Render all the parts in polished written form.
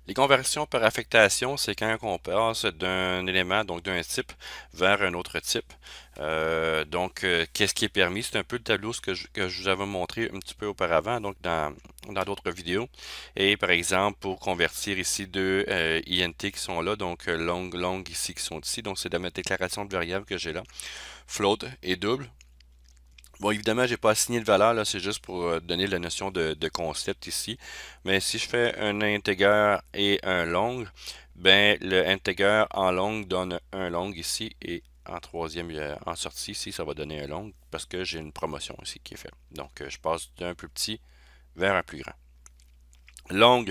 Les conversions par affectation, c'est quand on passe d'un élément, donc d'un type, vers un autre type. Qu'est-ce qui est permis? C'est un peu le tableau que je vous avais montré un petit peu auparavant, donc dans d'autres vidéos. Et par exemple, pour convertir ici deux INT qui sont là, donc long, long ici qui sont ici, donc c'est de ma déclaration de variable que j'ai là. Float et double. Bon, évidemment, j'ai pas assigné de valeur, là, c'est juste pour donner la notion de concept ici. Mais si je fais un integer et un long, ben le integer en long donne un long ici et en troisième, en sortie ici, ça va donner un long parce que j'ai une promotion ici qui est faite. Donc, je passe d'un plus petit vers un plus grand. Long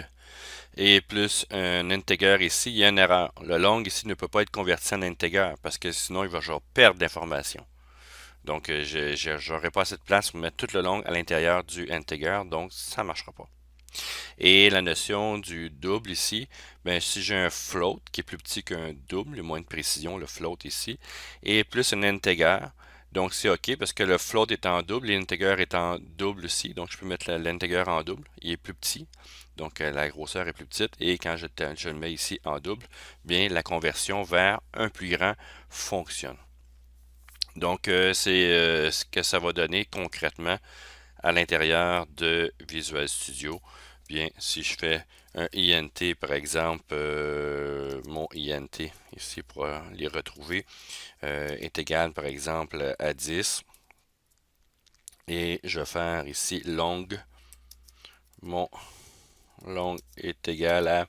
et plus un integer ici, il y a une erreur. Le long ici ne peut pas être converti en integer parce que sinon, il va genre perdre d'informations. Donc, je n'aurai pas assez de place pour mettre tout le long à l'intérieur du integer, donc ça ne marchera pas. Et la notion du double ici, ben, si j'ai un float qui est plus petit qu'un double, moins de précision, le float ici, et plus un integer, donc c'est OK parce que le float est en double et l'integer est en double aussi, donc je peux mettre l'integer en double, il est plus petit, donc la grosseur est plus petite, et quand je le mets ici en double, bien la conversion vers un plus grand fonctionne. Donc, c'est ce que ça va donner concrètement à l'intérieur de Visual Studio. Bien, si je fais un INT, par exemple, mon INT, ici pour les retrouver, est égal, par exemple, à 10. Et je vais faire ici long. Mon long est égal à...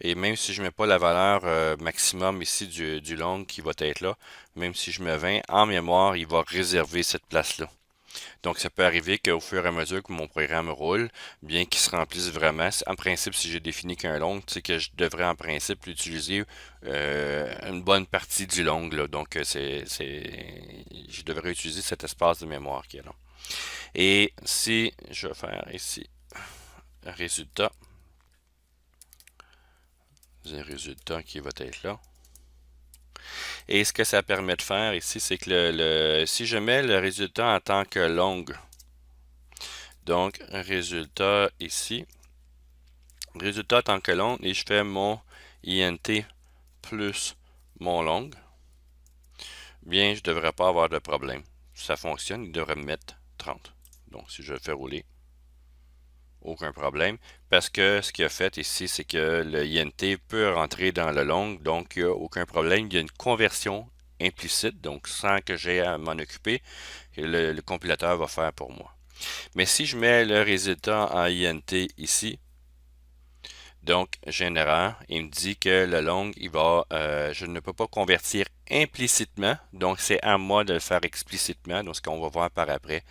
Et même si je ne mets pas la valeur maximum ici du long qui va être là, même si je mets 20, en mémoire, il va réserver cette place-là. Donc, ça peut arriver qu'au fur et à mesure que mon programme roule, bien qu'il se remplisse vraiment, en principe, si j'ai défini qu'un long, c'est que je devrais en principe l'utiliser une bonne partie du long. Là. Donc, je devrais utiliser cet espace de mémoire qui est là. Et si je vais faire ici résultat, j'ai un résultat qui va être là. Et ce que ça permet de faire ici, c'est que si je mets le résultat en tant que long, donc résultat ici, résultat en tant que long, et je fais mon INT plus mon long, bien je ne devrais pas avoir de problème. Ça fonctionne, il devrait me mettre 30. Donc si je le fais rouler, aucun problème. Parce que ce qu'il a fait ici, c'est que le INT peut rentrer dans le long, donc il n'y a aucun problème. Il y a une conversion implicite, donc sans que j'ai à m'en occuper, que le compilateur va faire pour moi. Mais si je mets le résultat en INT ici, donc j'ai une erreur. Il me dit que le long, je ne peux pas convertir implicitement, donc c'est à moi de le faire explicitement. Donc ce qu'on va voir par après,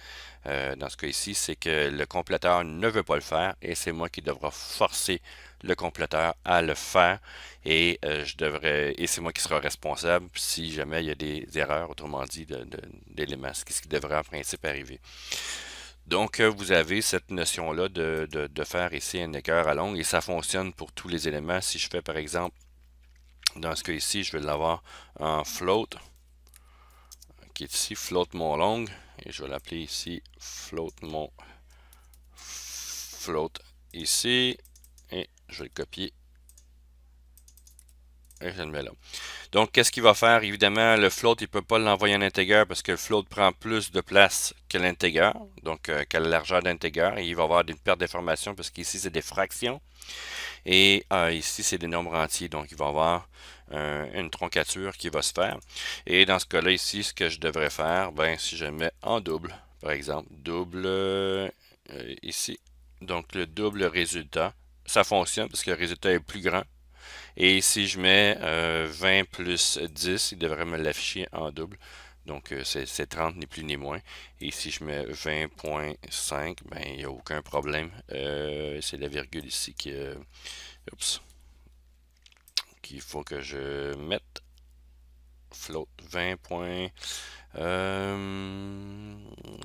dans ce cas ici, c'est que le compilateur ne veut pas le faire et c'est moi qui devra forcer le compilateur à le faire et c'est moi qui sera responsable si jamais il y a des erreurs, autrement dit, d'éléments, ce qui devrait en principe arriver. Donc, vous avez cette notion-là de faire ici un écart à longue et ça fonctionne pour tous les éléments. Si je fais par exemple, dans ce cas ici, je vais l'avoir en float, qui est ici float mon long et je vais l'appeler ici float mon float ici et je vais le copier et je le mets là. Donc, qu'est-ce qu'il va faire? Évidemment, le float, il ne peut pas l'envoyer en integer parce que le float prend plus de place que l'integer, donc qu'à la largeur d'integer, et il va avoir une perte d'information parce qu'ici, c'est des fractions. Et ici, c'est des nombres entiers, donc il va y avoir une troncature qui va se faire. Et dans ce cas-là, ici, ce que je devrais faire, ben, si je mets en double, par exemple, double ici, donc le double résultat, ça fonctionne parce que le résultat est plus grand. Et si je mets 20 plus 10, il devrait me l'afficher en double. Donc c'est 30 ni plus ni moins. Et si je mets 20.5, ben il n'y a aucun problème. C'est la virgule ici oups, qu'il faut que je mette. Float 20 points.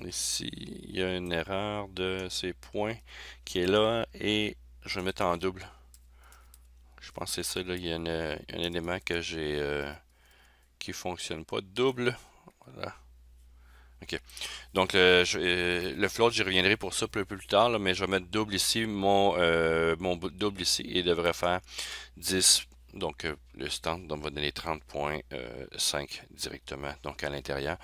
Ici, il y a une erreur de ces points qui est là et je vais mettre en double. Je pense que c'est ça, là. Il y a un élément que j'ai qui fonctionne pas. Double. Voilà. OK. Donc, le float, j'y reviendrai pour ça un peu plus tard, là, mais je vais mettre double ici. Mon double ici, il devrait faire 10. Donc, le stand donc, va donner 30,5 directement, donc à l'intérieur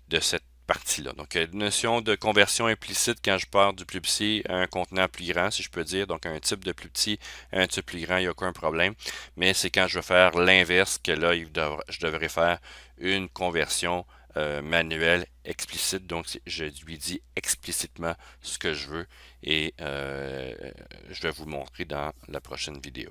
de cette partie-là. Donc, notion de conversion implicite quand je pars du plus petit à un contenant plus grand, si je peux dire. Donc, un type de plus petit à un type plus grand, il n'y a aucun problème. Mais c'est quand je vais faire l'inverse que là, je devrais faire une conversion manuelle explicite. Donc, je lui dis explicitement ce que je veux et je vais vous montrer dans la prochaine vidéo.